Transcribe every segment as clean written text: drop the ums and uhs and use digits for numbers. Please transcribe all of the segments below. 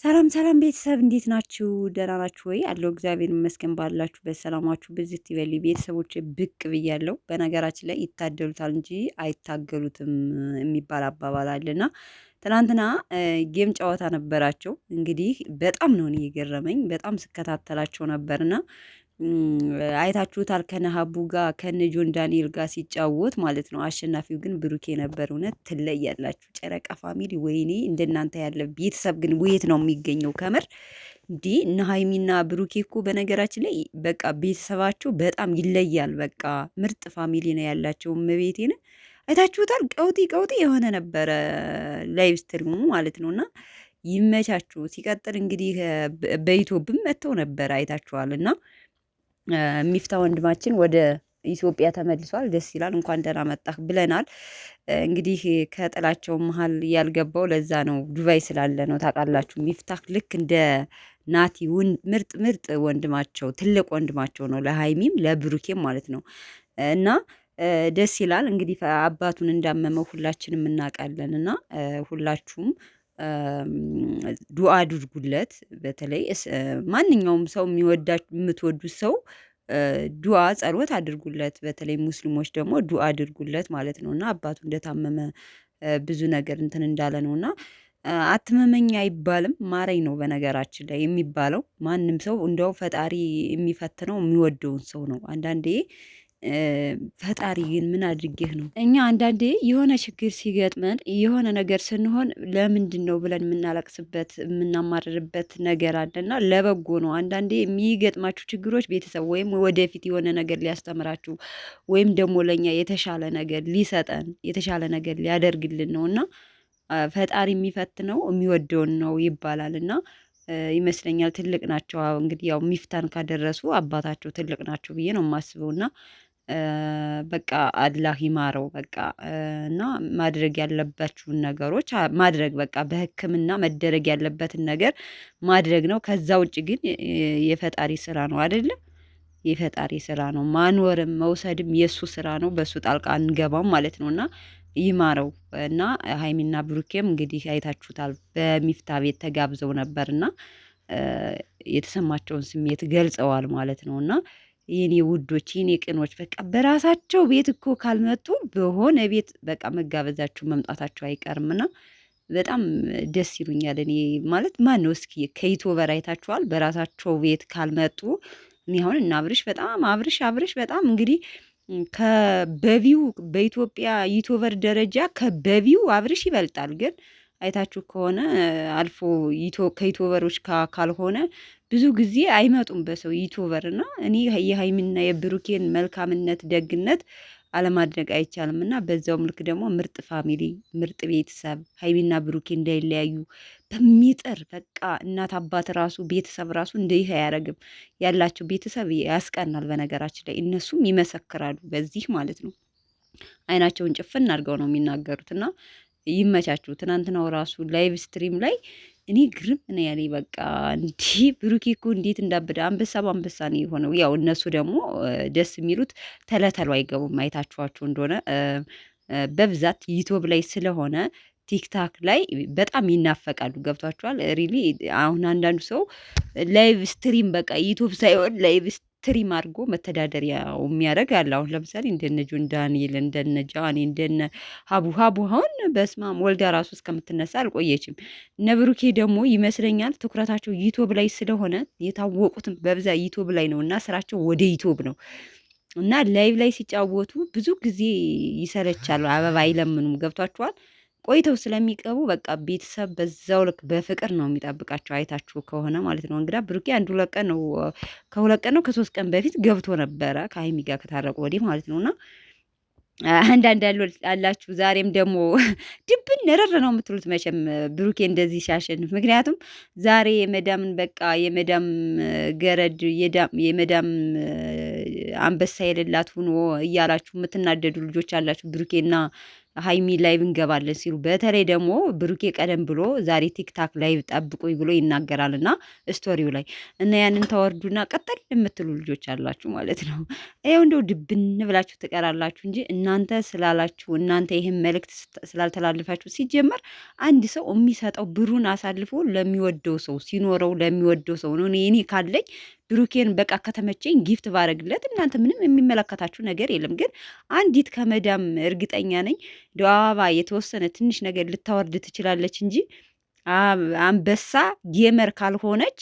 ሰላም ሰላም ቤተሰብ እንዴት ናችሁ? ደህና ናችሁ ወይ? አለው እግዚአብሔር ይመስገን። ባላችሁበት ሰላማችሁ ብዝት ይበል። ቤተሰቦች ብቅ ብያለሁ። በነገራችን ላይ ይታደሉታል እንጂ አይታገሉትም የሚባል አባባል አለና ትናንትና ጌም ጨዋታ ነበራቸው። እንግዲህ በጣም ነው እኔ የገረመኝ። በጣም ስከታተላቸው ነበርና አይታችሁታል ከነ ሀቡ ጋር ከነ ጆን ዳንኤል ጋር ሲጫወት ማለት ነው። አሸናፊው ግን ብሩኬ ነበር። እውነት ትለያላችሁ ጨረቃ ፋሚሊ። ወይኔ እንደናንተ ያለ ቤተሰብ ግን ውየት ነው የሚገኘው? ከምር እንዲህ እነ ሀይሚና ብሩኬ እኮ በነገራችን ላይ በቃ ቤተሰባቸው በጣም ይለያል። በቃ ምርጥ ፋሚሊ ነው ያላቸው። እመቤቴን አይታችሁታል። ቀውጢ ቀውጢ የሆነ ነበረ ላይቭ ስትሪሙ ማለት ነው። እና ይመቻችሁ። ሲቀጥል እንግዲህ በዩቱብም መጥተው ነበር አይታችኋል እና ሚፍታ ወንድማችን ወደ ኢትዮጵያ ተመልሷል። ደስ ይላል። እንኳን ደህና መጣህ ብለናል። እንግዲህ ከጥላቸው መሀል ያልገባው ለዛ ነው፣ ዱባይ ስላለ ነው። ታውቃላችሁ ሚፍታህ ልክ እንደ ናቲ ምርጥ ምርጥ ወንድማቸው ትልቅ ወንድማቸው ነው፣ ለሀይሚም ለብሩኬም ማለት ነው። እና ደስ ይላል። እንግዲህ አባቱን እንዳመመው ሁላችንም እናውቃለን እና ሁላችሁም ዱአ አድርጉለት። በተለይ ማንኛውም ሰው የምትወዱት ሰው ዱአ ጸሎት አድርጉለት። በተለይ ሙስሊሞች ደግሞ ዱአ አድርጉለት ማለት ነው እና አባቱ እንደታመመ ብዙ ነገር እንትን እንዳለ ነው እና አትመመኝ አይባልም ማረኝ ነው በነገራችን ላይ የሚባለው። ማንም ሰው እንደው ፈጣሪ የሚፈትነው የሚወደውን ሰው ነው። አንዳንዴ ፈጣሪ ግን ምን አድርጌህ ነው? እኛ አንዳንዴ የሆነ ችግር ሲገጥመን የሆነ ነገር ስንሆን ለምንድን ነው ብለን የምናለቅስበት የምናማርርበት ነገር አለና ለበጎ ነው። አንዳንዴ የሚገጥማችሁ ችግሮች ቤተሰብ ወይም ወደፊት የሆነ ነገር ሊያስተምራችሁ ወይም ደግሞ ለእኛ የተሻለ ነገር ሊሰጠን የተሻለ ነገር ሊያደርግልን ነው እና ፈጣሪ የሚፈትነው የሚወደውን ነው ይባላል እና ይመስለኛል ትልቅ ናቸው። እንግዲህ ያው ሚፍታን ካደረሱ አባታቸው ትልቅ ናቸው ብዬ ነው የማስበው እና በቃ አላህ ይማረው በቃ እና ማድረግ ያለባችሁን ነገሮች ማድረግ በቃ በሕክምና መደረግ ያለበትን ነገር ማድረግ ነው። ከዛ ውጭ ግን የፈጣሪ ስራ ነው አይደለም? የፈጣሪ ስራ ነው። ማኖርም መውሰድም የእሱ ስራ ነው። በእሱ ጣልቃ አንገባም ማለት ነው እና ይማረው እና ሀይሚና ብሩኬም እንግዲህ አይታችሁታል በሚፍታ ቤት ተጋብዘው ነበርና የተሰማቸውን ስሜት ገልጸዋል ማለት ነው እና የኔ ውዶች የኔ ቅኖች በቃ በራሳቸው ቤት እኮ ካልመጡ በሆነ ቤት በቃ መጋበዛቸው መምጣታቸው አይቀርምና በጣም ደስ ይሉኛል። እኔ ማለት ማን ነው እስኪ ከዩቲዩበር አይታችኋል በራሳቸው ቤት ካልመጡ? እኔ አሁን እና አብርሽ በጣም እንግዲህ ከበቪው በኢትዮጵያ ዩቲዩበር ደረጃ ከበቪው አብርሽ ይበልጣል። ግን አይታችሁ ከሆነ አልፎ ከዩቲዩበሮች ካልሆነ ብዙ ጊዜ አይመጡም በሰው ዩቲዩበር እና እኔ የሀይሚና የብሩኬን መልካምነት ደግነት አለማድነቅ አይቻልም እና በዛውም ልክ ደግሞ ምርጥ ፋሚሊ ምርጥ ቤተሰብ ሀይሚና ብሩኬ እንዳይለያዩ በሚጥር በቃ እናት አባት ራሱ ቤተሰብ ራሱ እንዲህ አያደርግም። ያላቸው ቤተሰብ ያስቀናል። በነገራችን ላይ እነሱም ይመሰክራሉ በዚህ ማለት ነው። አይናቸውን ጭፍን አድርገው ነው የሚናገሩት እና ይመቻችሁ። ትናንትናው ራሱ ላይቭ ስትሪም ላይ እኔ ግርም እኔ ያኔ በቃ እንዲህ ብሩኬ እኮ እንዴት እንዳበደ አንበሳ በአንበሳ ነው የሆነው። ያው እነሱ ደግሞ ደስ የሚሉት ተለተሉ አይገቡም። አይታችኋቸው እንደሆነ በብዛት ዩቲዩብ ላይ ስለሆነ ቲክታክ ላይ በጣም ይናፈቃሉ። ገብቷቸዋል። ሪሊ አሁን አንዳንዱ ሰው ላይቭ ስትሪም በቃ ዩቲዩብ ሳይሆን ላይቭ ስትሪም አድርጎ መተዳደሪያው የሚያደርግ አለ። አሁን ለምሳሌ እንደነ ጆን ዳንኤል እንደነ ጃኒ እንደነ ሀቡ አሁን በስማም ወልዳ ራሱ እስከምትነሳ አልቆየችም። እነ ብሩኬ ደግሞ ይመስለኛል ትኩረታቸው ዩቲዩብ ላይ ስለሆነ የታወቁትም በብዛት ዩቲዩብ ላይ ነው እና ስራቸው ወደ ዩቲዩብ ነው እና ላይቭ ላይ ሲጫወቱ ብዙ ጊዜ ይሰለቻሉ። አበባ አይለምኑም። ገብቷችኋል። ቆይተው ስለሚቀቡ በቃ ቤተሰብ በዛው ልክ በፍቅር ነው የሚጠብቃቸው። አይታችሁ ከሆነ ማለት ነው። እንግዳ ብሩኬ አንድ ሁለት ቀን ነው ከሁለት ቀን ነው ከሶስት ቀን በፊት ገብቶ ነበረ ከሀይሚ ጋር ከታረቁ ወዲህ ማለት ነው እና አንዳንድ አላችሁ ዛሬም ደግሞ ድብን ነረር ነው የምትሉት መቼም ብሩኬ እንደዚህ ሲያሸንፍ። ምክንያቱም ዛሬ የመዳምን በቃ የመዳም ገረድ የመዳም አንበሳ የሌላት ሁኖ እያላችሁ የምትናደዱ ልጆች አላችሁ። ብሩኬና ሀይሚ ላይቭ እንገባለን ሲሉ በተለይ ደግሞ ብሩኬ ቀደም ብሎ ዛሬ ቲክታክ ላይቭ ጠብቁኝ ብሎ ይናገራል እና ስቶሪው ላይ እና ያንን ተወርዱና ቀጠል የምትሉ ልጆች አላችሁ ማለት ነው። ይኸው እንደው ድብን ብላችሁ ትቀራላችሁ እንጂ እናንተ ስላላችሁ እናንተ ይህን መልእክት ስላልተላለፋችሁ ሲጀመር አንድ ሰው የሚሰጠው ብሩን አሳልፎ ለሚወደው ሰው ሲኖረው ለሚወደው ሰው ነው። እኔ ካለኝ ብሩኬን በቃ ከተመቸኝ ጊፍት ባረግለት እናንተ ምንም የሚመለከታችሁ ነገር የለም። ግን አንዲት ከመዳም እርግጠኛ ነኝ አበባ የተወሰነ ትንሽ ነገር ልታወርድ ትችላለች እንጂ አንበሳ ጌመር ካልሆነች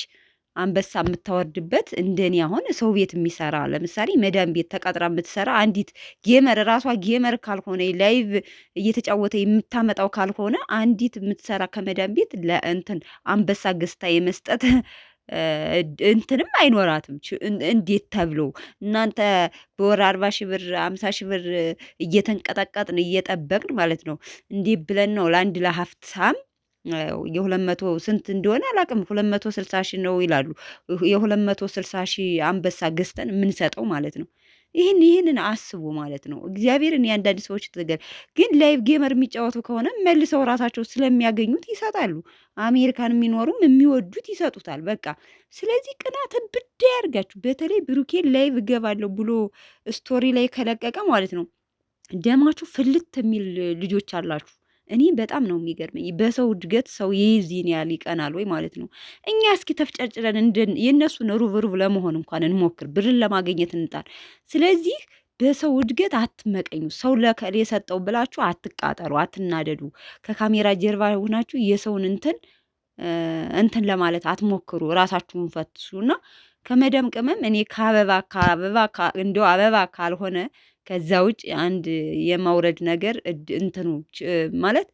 አንበሳ የምታወርድበት እንደኔ አሁን ሰው ቤት የሚሰራ ለምሳሌ መዳም ቤት ተቀጥራ የምትሰራ አንዲት ጌመር ራሷ ጌመር ካልሆነ ላይቭ እየተጫወተ የምታመጣው ካልሆነ አንዲት የምትሰራ ከመዳም ቤት ለእንትን አንበሳ ገዝታ የመስጠት እንትንም አይኖራትም። እንዴት ተብሎ እናንተ በወር 40 ሺህ ብር 50 ሺህ ብር እየተንቀጠቀጥን እየጠበቅን ማለት ነው። እንዲህ ብለን ነው ለአንድ ለሀብታም 200 ስንት እንደሆነ አላውቅም። 260 ሺህ ነው ይላሉ። 260 ሺህ አንበሳ ገዝተን የምንሰጠው ማለት ነው። ይህንን አስቡ ማለት ነው። እግዚአብሔርን የአንዳንድ ሰዎች ትገል ግን ላይቭ ጌመር የሚጫወቱ ከሆነ መልሰው ራሳቸው ስለሚያገኙት ይሰጣሉ። አሜሪካን የሚኖሩም የሚወዱት ይሰጡታል። በቃ ስለዚህ ቅናትን ብዳ ያርጋችሁ። በተለይ ብሩኬን ላይቭ እገባለሁ ብሎ ስቶሪ ላይ ከለቀቀ ማለት ነው ደማችሁ ፍልት የሚል ልጆች አላችሁ። እኔ በጣም ነው የሚገርመኝ። በሰው እድገት ሰው የዚህን ያህል ይቀናል ወይ ማለት ነው? እኛ እስኪ ተፍጨርጭረን የእነሱን ሩብ ለመሆን እንኳን እንሞክር፣ ብርን ለማግኘት እንጣል። ስለዚህ በሰው እድገት አትመቀኙ። ሰው ለከሌ የሰጠው ብላችሁ አትቃጠሉ፣ አትናደዱ። ከካሜራ ጀርባ ሆናችሁ የሰውን እንትን ለማለት አትሞክሩ። ራሳችሁን ፈትሹና ከመደም ቅመም እኔ ከአበባ እንደው አበባ ካልሆነ ከዛ ውጭ አንድ የማውረድ ነገር እንትኑ ማለት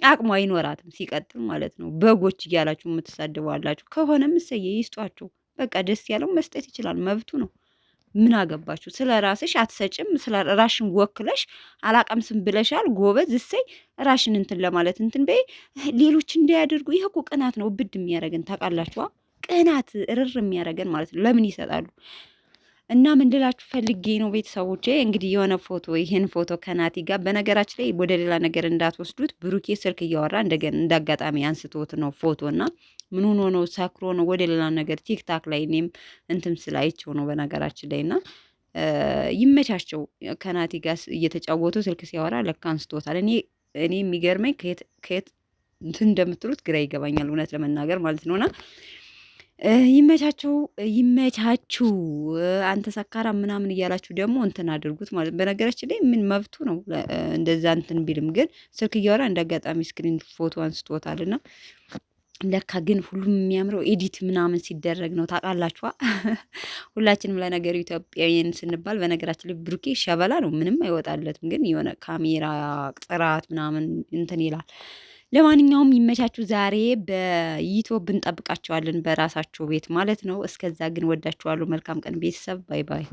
አቅሙ አይኖራትም። ሲቀጥል ማለት ነው በጎች እያላችሁ የምትሳድበዋላችሁ ከሆነም እሰየ ይስጧቸው። በቃ ደስ ያለው መስጠት ይችላል፣ መብቱ ነው። ምን አገባችሁ? ስለ ራስሽ አትሰጭም? ስለ ራሽን ወክለሽ አላቀምስም ብለሻል። ጎበዝ እሰይ። ራሽን እንትን ለማለት እንትን በይ። ሌሎች እንዳያደርጉ ይሄ እኮ ቅናት ነው። ብድ የሚያደርገን ታውቃላችኋ? ቅናት ርር የሚያደርገን ማለት ነው። ለምን ይሰጣሉ? እና ምን ልላችሁ ፈልጌ ነው ቤተሰቦቼ፣ እንግዲህ የሆነ ፎቶ ይህን ፎቶ ከናቲ ጋር በነገራችን ላይ ወደ ሌላ ነገር እንዳትወስዱት፣ ብሩኬ ስልክ እያወራ እንደገና እንዳጋጣሚ አንስቶት ነው ፎቶ እና ምን ሆኖ ነው ሰክሮ ነው ወደ ሌላ ነገር ቲክታክ ላይ እኔም እንትም ስላይቸው ነው በነገራችን ላይ እና ይመቻቸው። ከናቲ ጋር እየተጫወቱ ስልክ ሲያወራ ለካ አንስቶታል። እኔ የሚገርመኝ ከየት እንትን እንደምትሉት ግራ ይገባኛል እውነት ለመናገር ማለት ነውና ይመቻችሁ ይመቻችሁ። አንተ ሰካራ ምናምን እያላችሁ ደግሞ እንትን አድርጉት ማለት በነገራችን ላይ ምን መብቱ ነው እንደዛ እንትን ቢልም፣ ግን ስልክ እያወራ እንደ አጋጣሚ ስክሪን ፎቶ አንስቶታልና ለካ ግን ሁሉም የሚያምረው ኤዲት ምናምን ሲደረግ ነው ታውቃላችኋ። ሁላችንም ለነገሩ ኢትዮጵያዊን ስንባል በነገራችን ላይ ብሩኬ ሸበላ ነው፣ ምንም አይወጣለትም። ግን የሆነ ካሜራ ጥራት ምናምን እንትን ይላል። ለማንኛውም ይመቻችሁ። ዛሬ በዩቲዩብ እንጠብቃቸዋለን በራሳቸው ቤት ማለት ነው። እስከዛ ግን ወዳችኋለሁ። መልካም ቀን ቤተሰብ። ባይ ባይ።